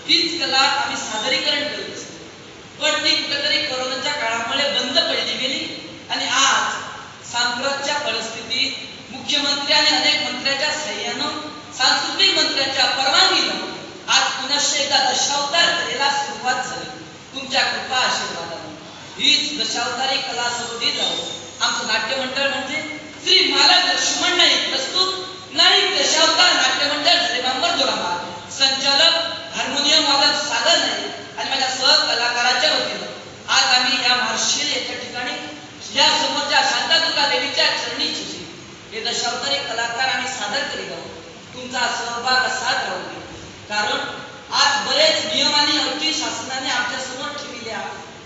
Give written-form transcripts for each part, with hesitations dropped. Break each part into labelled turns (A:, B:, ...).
A: तीच कला आम्ही सादरीकरण करत असतो. पण ती कुठेतरी कोरोनाच्या काळामुळे बंद पडली गेली आणि आज सांप्रतच्या परिस्थितीत मुख्यमंत्री आणि अनेक मंत्र्यांच्या सहाय्यानं सांस्कृतिक मंत्र्यांच्या परवानगीनं आज पुनश्च एकदा दशावतार कलेला सुरुवात झाली. तुमच्या कृपा आशीर्वादाने हीच दशावतारी कला सरोदीत राहून आमचं नाट्य मंडळ म्हणजे श्री मालक लक्ष्मण नाईक प्रस्तुत नाईक दशावतार नाट्य मंडळ झरेबांबर जोराबाद, संचालक हार्मोनियम वादक सागर नाईक आणि माझ्या सहकलाकाराच्या वतीनं आज आम्ही या मार्शल याच्या ठिकाणी या समोरच्या शांतादुर्गा देवीच्या चरणी झुकली. हे दशावतारी कलाकार आम्ही सादर करीत आहोत. तुमचा सहभाग असाच राहू दे. कारण आज बरेच नियम आणि अटी शासनाने आमच्या समोर ठेवल्या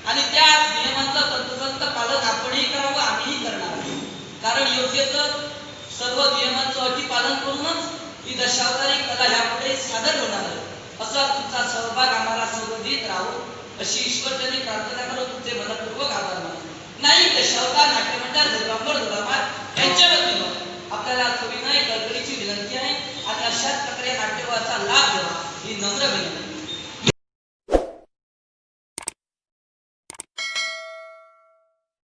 A: आणि त्या नियमांचं तंतोतंत पालन आपणही करावं, आम्हीही करणार आहोत. कारण योग्य तर सर्व नियमांचं अटी पालन करूनच ही दशावतारी कला यापुढे सादर होणार आहे. असा तुमचा सहभाग आम्हाला सरोदीत राहू अशी ईश्वरचरणी प्रार्थना करून तुमचे मनपूर्वक आभार मानतो. नाईक दशावतार नाट्य मंडळ झरेबांबर जोराबाद यांच्या वतीनं आपल्याला सविनय कळकळीची विनंती आहे आणि अशाच प्रकारे नाट्यगृहाचा लाभ घ्यावा ही नम्र विनंती.